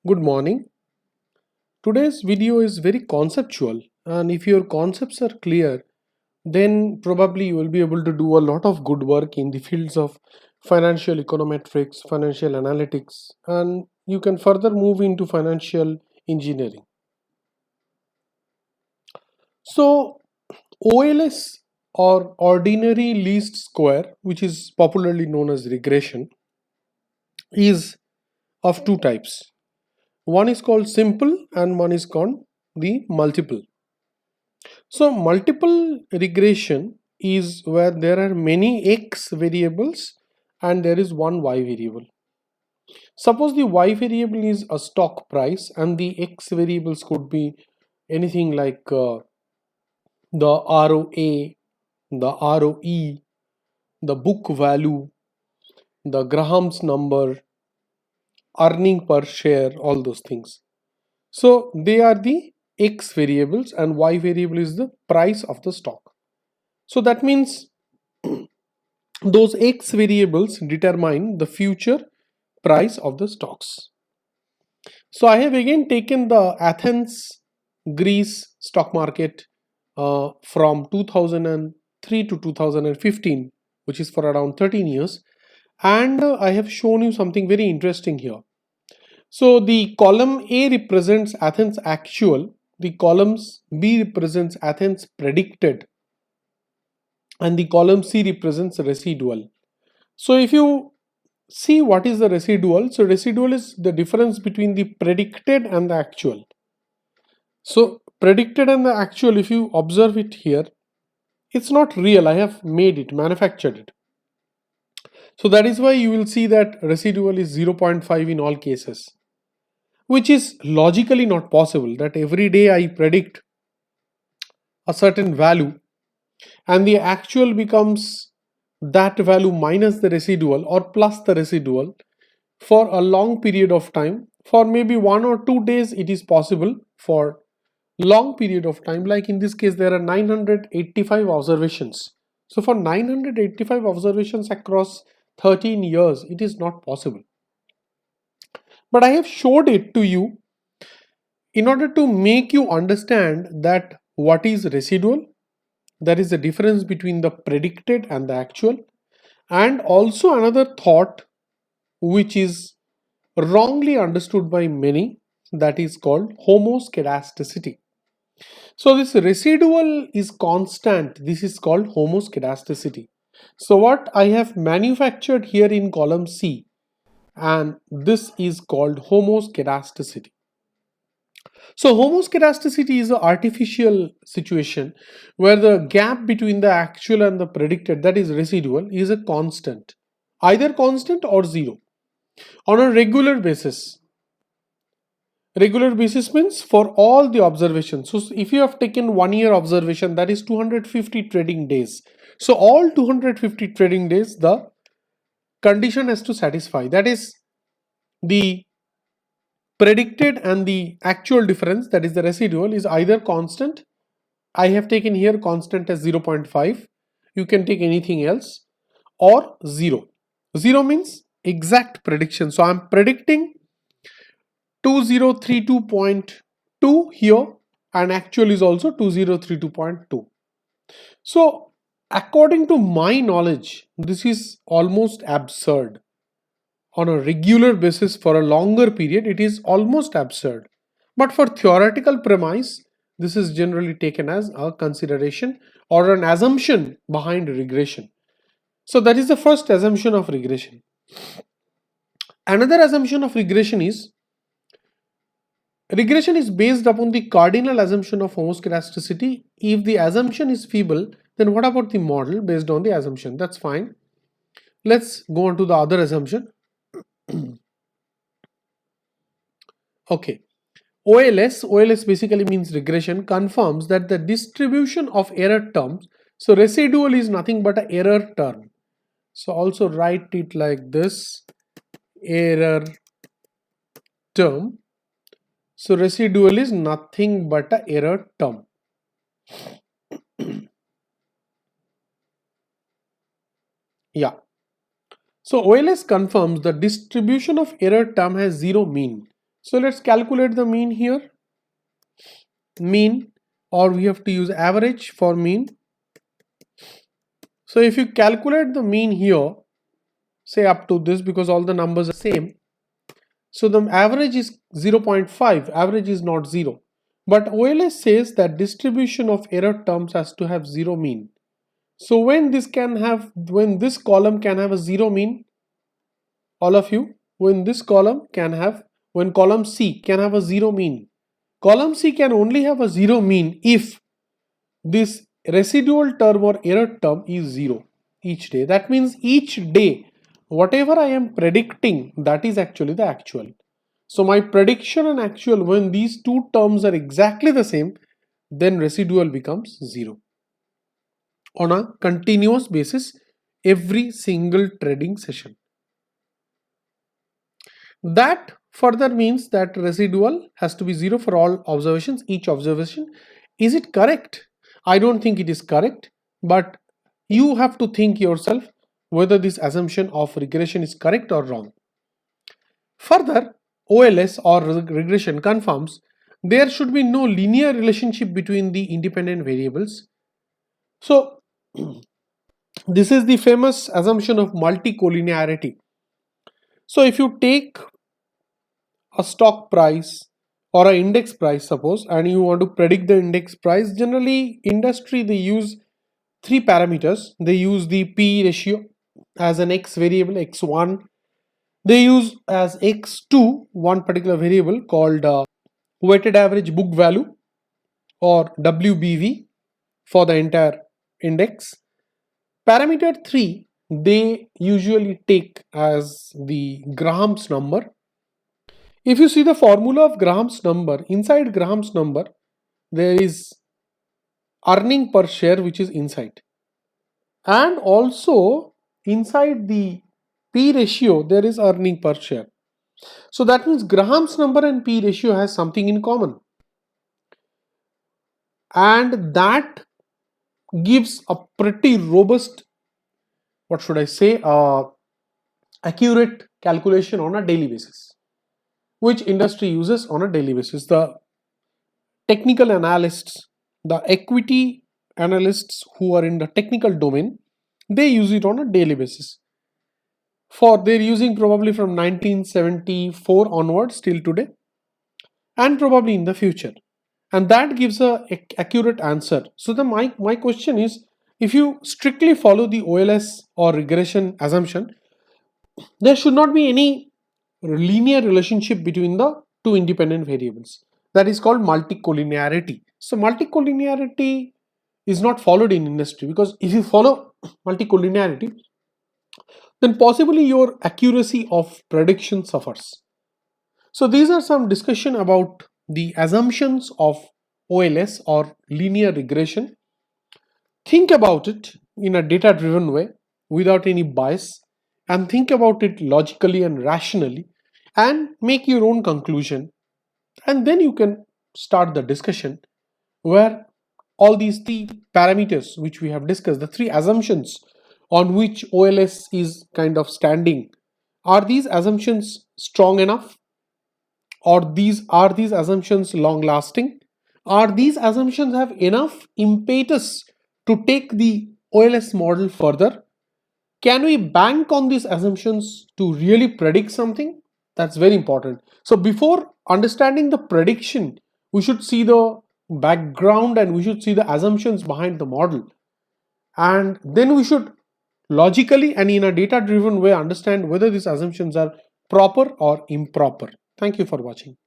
Good morning. Today's video is very conceptual, and if your concepts are clear, then probably you will be able to do a lot of good work in the fields of financial econometrics, financial analytics, and you can further move into financial engineering. So, OLS or ordinary least square, which is popularly known as regression, is of two types. One is called simple and one is called the multiple. So multiple regression is where there are many x variables and there is one y variable. Suppose the y variable is a stock price and the x variables could be anything like the ROA, the ROE, the book value, the Graham's number, earning per share, all those things. So they are the x variables and y variable is the price of the stock. So that means those x variables determine the future price of the stocks. So I have again taken the Athens, Greece stock market from 2003 to 2015, which is for around 13 years. And I have shown you something very interesting here. So the column A represents Athens actual, the columns B represents Athens predicted, and the column C represents residual. So if you see what is the residual, so residual is the difference between the predicted and the actual. So predicted and the actual, if you observe it here, it's not real. I have made it, manufactured it. So that is why you will see that residual is 0.5 in all cases, which is logically not possible, that every day I predict a certain value and the actual becomes that value minus the residual or plus the residual for a long period of time. For maybe 1 or 2 days it is possible. For long period of time, like in this case there are 985 observations, so for 985 observations across 13 years it is not possible. But I have showed it to you in order to make you understand that what is residual, that is the difference between the predicted and the actual, and also another thought which is wrongly understood by many, that is called homoscedasticity. So this residual is constant, this is called homoscedasticity. So what I have manufactured here in column C, and this is called homoscedasticity. So homoscedasticity is an artificial situation where the gap between the actual and the predicted, that is residual, is a constant, either constant or zero on a regular basis. Regular basis means for all the observations. So if you have taken 1 year observation, that is 250 trading days. So all 250 trading days, the condition has to satisfy. That is the predicted and the actual difference, that is the residual, is either constant. I have taken here constant as 0.5. You can take anything else, or 0. 0 means exact prediction. So I'm predicting 2032.2 here, and actual is also 2032.2. So according to my knowledge, this is almost absurd. On a regular basis for a longer period, it is almost absurd. But for theoretical premise, this is generally taken as a consideration or an assumption behind regression. So that is the first assumption of regression. Another assumption of regression is based upon the cardinal assumption of homoscedasticity. If the assumption is feeble, then what about the model based on the assumption? That's fine. Let's go on to the other assumption. Okay. OLS basically means regression, confirms that the distribution of error terms, so residual is nothing but an error term. So also write it like this, error term. So residual is nothing but an error term. Yeah. So OLS confirms the distribution of error term has zero mean. So let's calculate the mean here. Mean, or we have to use average for mean. So if you calculate the mean here, say up to this, because all the numbers are same, so the average is 0.5, average is not 0. But OLS says that distribution of error terms has to have 0 mean. So when this column can have a 0 mean, all of you, when column C can have a 0 mean. Column C can only have a 0 mean if this residual term or error term is 0 each day. That means each day, whatever I am predicting, that is actually the actual. So my prediction and actual, when these two terms are exactly the same, then residual becomes 0 on a continuous basis every single trading session. That further means that residual has to be 0 for all observations, each observation. Is it correct? I don't think it is correct, but you have to think yourself whether this assumption of regression is correct or wrong. Further, OLS or regression confirms there should be no linear relationship between the independent variables. So this is the famous assumption of multicollinearity. So if you take a stock price or an index price, suppose, and you want to predict the index price, generally industry they use three parameters. They use the P ratio as an X variable, X1. They use as X2 one particular variable called weighted average book value, or WBV, for the entire index. Parameter 3 they usually take as the Graham's number. If you see the formula of Graham's number, inside Graham's number there is earning per share which is inside, and also inside the P ratio there is earning per share. So that means Graham's number and P ratio has something in common, and that gives a pretty robust, what should I say, accurate calculation on a daily basis, which industry uses on a daily basis. The technical analysts, the equity analysts who are in the technical domain, they use it on a daily basis. They're using probably from 1974 onwards till today, and probably in the future, and that gives a accurate answer. So my question is, if you strictly follow the OLS or regression assumption, there should not be any linear relationship between the two independent variables. That is called multicollinearity. So multicollinearity is not followed in industry, because if you follow multicollinearity, then possibly your accuracy of prediction suffers. So these are some discussion about the assumptions of OLS or linear regression. Think about it in a data driven way without any bias, and think about it logically and rationally, and make your own conclusion, and then you can start the discussion where all these three parameters which we have discussed, the three assumptions on which OLS is kind of standing, are these assumptions strong enough, or are these assumptions long lasting? Are these assumptions have enough impetus to take the OLS model further? Can we bank on these assumptions to really predict something? That's very important. So before understanding the prediction, we should see the background and we should see the assumptions behind the model. And then we should logically and in a data driven way understand whether these assumptions are proper or improper. Thank you for watching.